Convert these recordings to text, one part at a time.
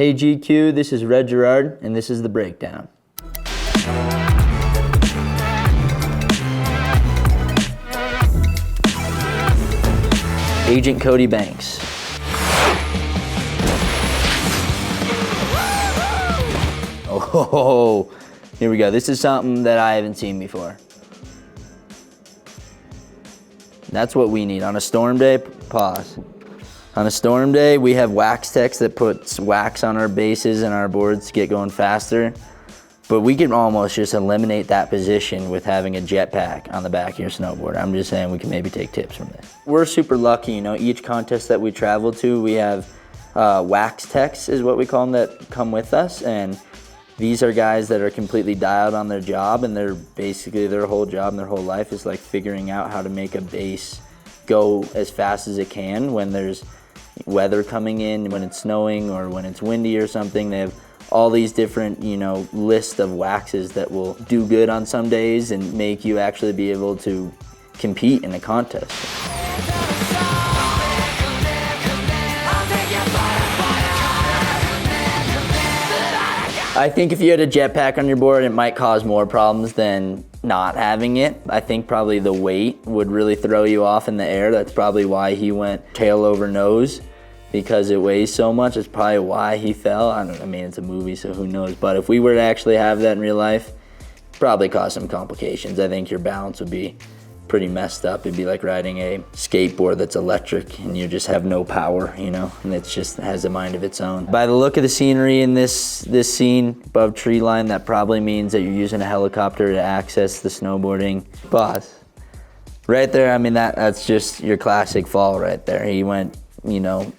Hey GQ, this is Red Gerard, and this is The Breakdown. Agent Cody Banks. Oh, here we go. This is something that I haven't seen before. That's what we need. On a storm day, pause. On a storm day, we have wax techs that puts wax on our bases and our boards to get going faster. But we can almost just eliminate that position with having a jetpack on the back of your snowboard. I'm just saying we can maybe take tips from this. We're super lucky, you know, each contest that we travel to, we have wax techs is what we call them that come with us. And these are guys that are completely dialed on their job, and they're basically their whole job and their whole life is like figuring out how to make a base go as fast as it can when there's weather coming in, when it's snowing or when it's windy or something. They have all these different, you know, list of waxes that will do good on some days and make you actually be able to compete in a contest. I think if you had a jetpack on your board, it might cause more problems than not having it. I think probably the weight would really throw you off in the air. That's probably why he went tail over nose, because it weighs so much. It's probably why he fell. I mean, it's a movie, so who knows. But if we were to actually have that in real life, probably cause some complications. I think your balance would be pretty messed up. It'd be like riding a skateboard that's electric and you just have no power, you know, and it just has a mind of its own. By the look of the scenery in this scene above tree line, that probably means that you're using a helicopter to access the snowboarding boss. Right there, I mean, that's just your classic fall right there. He went, you know,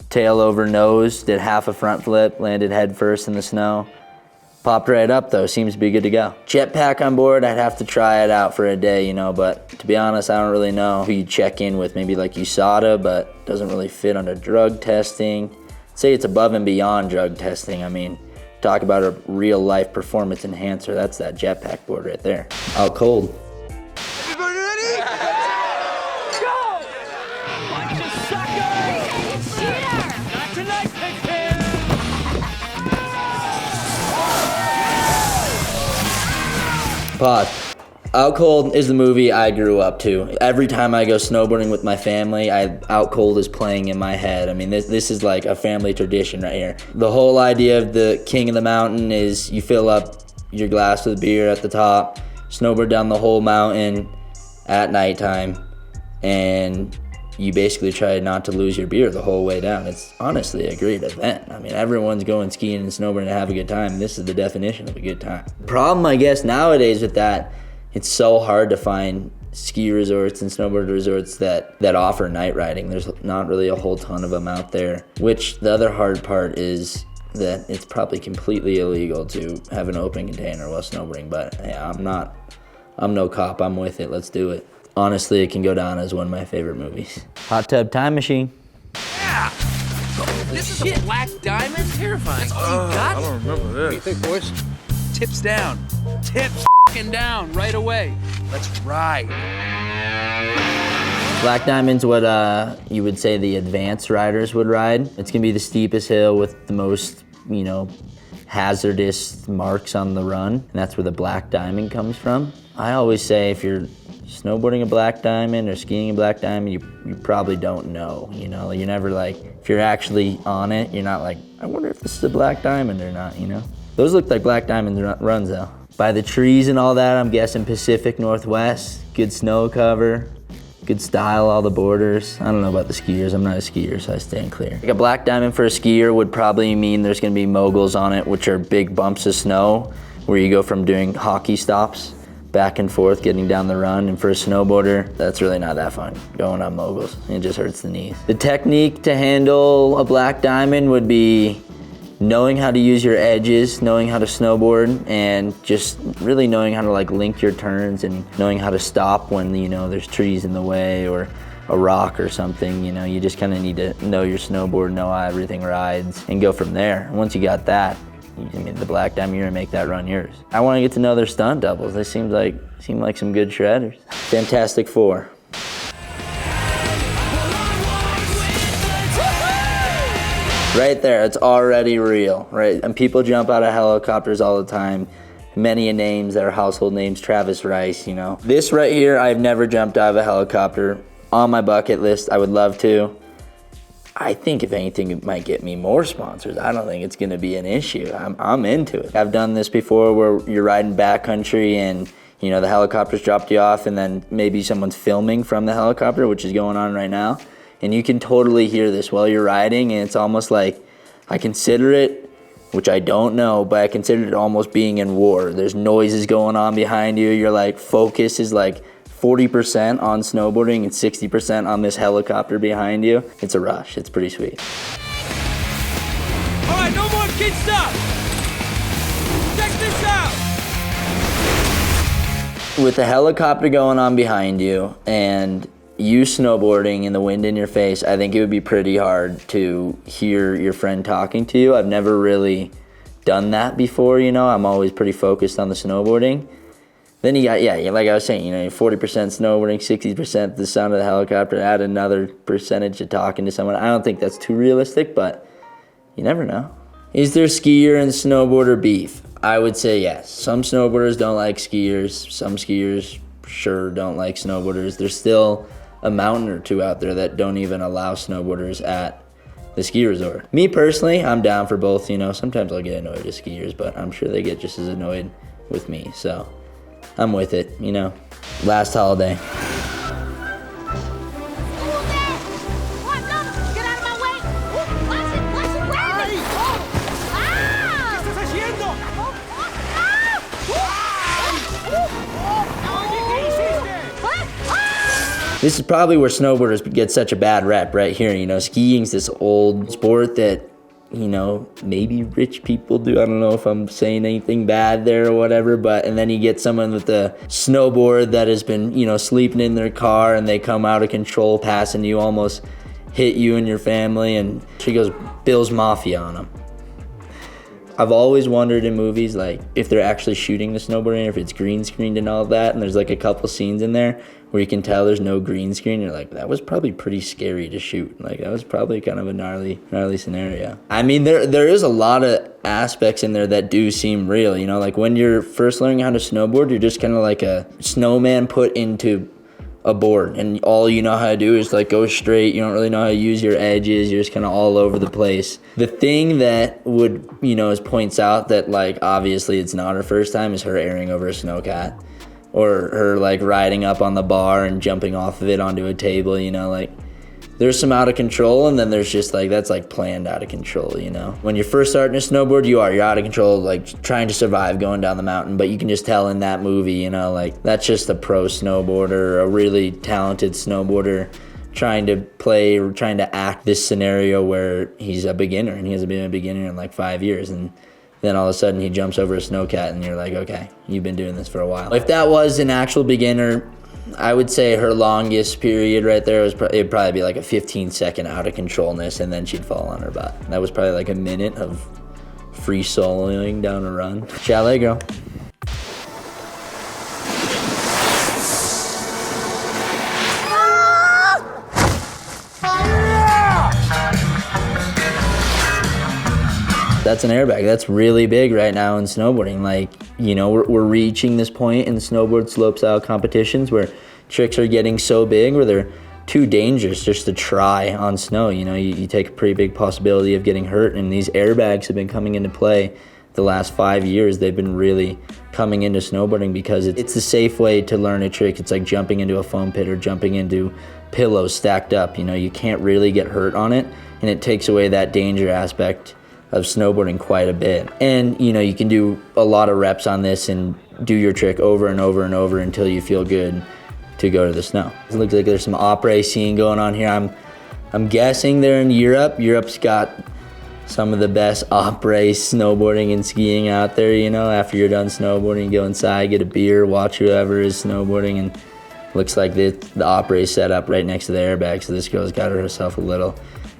tail over nose, did half a front flip, landed head first in the snow. Popped right up though, seems to be good to go. Jetpack on board, I'd have to try it out for a day, you know, but to be honest, I don't really know who you check in with. Maybe like USADA, but doesn't really fit under drug testing. I'd say it's above and beyond drug testing. I mean, talk about a real life performance enhancer, that's that jetpack board right there. Out cold. Everybody ready? Go! Watch the sucker! Cheater! Not tonight, Pigpen! Pause. Out Cold is the movie I grew up to. Every time I go snowboarding with my family, Out Cold is playing in my head. I mean, this is like a family tradition right here. The whole idea of the King of the Mountain is you fill up your glass with beer at the top, snowboard down the whole mountain at nighttime, and you basically try not to lose your beer the whole way down. It's honestly a great event. I mean, everyone's going skiing and snowboarding to have a good time. This is the definition of a good time. Problem, I guess, nowadays with that, it's so hard to find ski resorts and snowboard resorts that offer night riding. There's not really a whole ton of them out there, which the other hard part is that it's probably completely illegal to have an open container while snowboarding, but hey, I'm no cop, I'm with it, let's do it. Honestly, it can go down as one of my favorite movies. Hot Tub Time Machine. Yeah! This is a black diamond? Terrifying. That's all you got? I don't remember this. What do you think, boys? Tips down. Tips f***ing down right away. Let's ride. Black Diamond's what you would say the advanced riders would ride. It's gonna be the steepest hill with the most, you know, hazardous marks on the run, and that's where the Black Diamond comes from. I always say if you're snowboarding a black diamond or skiing a black diamond, you probably don't know, you know? You're never like, if you're actually on it, you're not like, I wonder if this is a black diamond or not, you know? Those look like black diamond runs though. By the trees and all that, I'm guessing Pacific Northwest, good snow cover, good style, all the borders. I don't know about the skiers, I'm not a skier, so I stand clear. Like a black diamond for a skier would probably mean there's gonna be moguls on it, which are big bumps of snow, where you go from doing hockey stops back and forth, getting down the run. And for a snowboarder, that's really not that fun, going on moguls. It just hurts the knees. The technique to handle a black diamond would be knowing how to use your edges, knowing how to snowboard, and just really knowing how to like link your turns and knowing how to stop when, you know, there's trees in the way or a rock or something. You know, you just kind of need to know your snowboard, know how everything rides, and go from there. And once you got that, I mean, the black diamond, you're gonna make that run yours. I want to get to know their stunt doubles. They seem like some good shredders. Fantastic Four. Right there, it's already real, right? And people jump out of helicopters all the time. Many names that are household names, Travis Rice, you know. This right here, I've never jumped out of a helicopter. On my bucket list, I would love to. I think if anything, it might get me more sponsors. I don't think it's gonna be an issue. I'm into it. I've done this before where you're riding backcountry and you know the helicopter's dropped you off and then maybe someone's filming from the helicopter, which is going on right now. And you can totally hear this while you're riding, and it's almost like, I consider it, which I don't know, but I consider it almost being in war. There's noises going on behind you. Your like focus is like 40% on snowboarding and 60% on this helicopter behind you. It's a rush. It's pretty sweet. All right, no more kid stuff. Check this out. With the helicopter going on behind you and you snowboarding and the wind in your face, I think it would be pretty hard to hear your friend talking to you. I've never really done that before, you know. I'm always pretty focused on the snowboarding. Then you got, yeah, like I was saying, you know, 40% snowboarding, 60% the sound of the helicopter, add another percentage to talking to someone. I don't think that's too realistic, but you never know. Is there skier and snowboarder beef? I would say yes. Some snowboarders don't like skiers. Some skiers sure don't like snowboarders. There's still a mountain or two out there that don't even allow snowboarders at the ski resort. Me personally, I'm down for both, you know. Sometimes I'll get annoyed with skiers, but I'm sure they get just as annoyed with me, so I'm with it, you know. Last holiday. This is probably where snowboarders get such a bad rep right here. You know, skiing's this old sport that, you know, maybe rich people do. I don't know if I'm saying anything bad there or whatever, but, and then you get someone with a snowboard that has been, you know, sleeping in their car and they come out of control, passing you, almost hit you and your family, and she goes Bill's Mafia on them. I've always wondered in movies, like, if they're actually shooting the snowboarding, or if it's green screened and all that, and there's like a couple scenes in there where you can tell there's no green screen. You're like, that was probably pretty scary to shoot. Like, that was probably kind of a gnarly scenario. I mean, there is a lot of aspects in there that do seem real, you know? Like, when you're first learning how to snowboard, you're just kind of like a snowman put into a board, and all you know how to do is like go straight. You don't really know how to use your edges. You're just kind of all over the place. The thing that would, you know, points out that, like, obviously it's not her first time is her airing over a snowcat, or her like riding up on the bar and jumping off of it onto a table, you know. Like, there's some out of control, and then there's just like, that's like planned out of control, you know. When you're first starting to snowboard, you're out of control, like trying to survive going down the mountain, but you can just tell in that movie, you know, like, that's just a pro snowboarder, a really talented snowboarder trying to act this scenario where he's a beginner, and he hasn't been a beginner in like 5 years, and then all of a sudden he jumps over a snowcat, and you're like, okay, you've been doing this for a while. If that was an actual beginner, I would say her longest period right there was it'd probably be like a 15-second out of controlness, and then she'd fall on her butt. That was probably like a minute of free soloing down a run. Chalet Girl. That's an airbag. That's really big right now in snowboarding. Like, you know, we're reaching this point in snowboard slopestyle competitions where tricks are getting so big where they're too dangerous just to try on snow. You know, you take a pretty big possibility of getting hurt, and these airbags have been coming into play the last 5 years. They've been really coming into snowboarding because it's the safe way to learn a trick. It's like jumping into a foam pit or jumping into pillows stacked up. You know, you can't really get hurt on it, and it takes away that danger aspect of snowboarding quite a bit. And, you know, you can do a lot of reps on this and do your trick over and over and over until you feel good to go to the snow. It looks like there's some après scene going on here. I'm guessing they're in Europe. Europe's got some of the best après snowboarding and skiing out there, you know. After you're done snowboarding, you go inside, get a beer, watch whoever is snowboarding, and looks like the après set up right next to the airbag, so this girl's got herself a little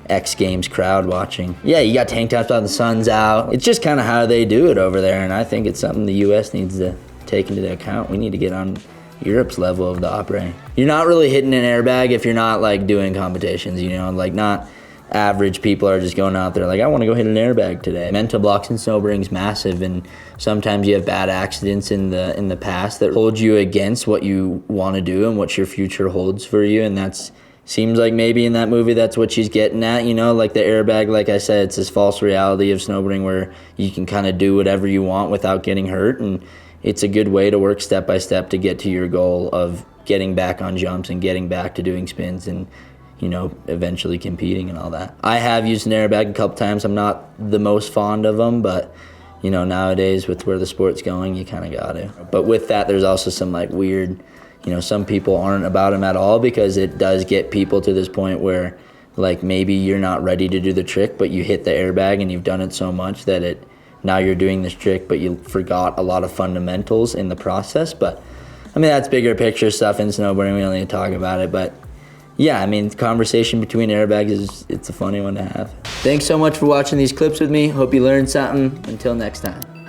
X Games crowd watching. Yeah, you got tank tops on, the sun's out. It's just kind of how they do it over there, and I think it's something the US needs to take into account. We need to get on Europe's level of the après. You're not really hitting an airbag if you're not like doing competitions, you know, like not average people are just going out there like, I want to go hit an airbag today. Mental blocks in snowboarding is massive, and sometimes you have bad accidents in the past that hold you against what you want to do and what your future holds for you. And that's seems like maybe in that movie that's what she's getting at, you know, like the airbag. Like I said, it's this false reality of snowboarding where you can kind of do whatever you want without getting hurt, and it's a good way to work step by step to get to your goal of getting back on jumps and getting back to doing spins and, you know, eventually competing and all that. I have used an airbag a couple times. I'm not the most fond of them, but, you know, nowadays with where the sport's going, you kind of got to. But with that, there's also some like weird, you know, some people aren't about them at all, because it does get people to this point where like maybe you're not ready to do the trick, but you hit the airbag and you've done it so much that now you're doing this trick, but you forgot a lot of fundamentals in the process. But I mean, that's bigger picture stuff in snowboarding. We don't need to talk about it, but yeah, I mean, the conversation between airbags it's a funny one to have. Thanks so much for watching these clips with me. Hope you learned something. Until next time.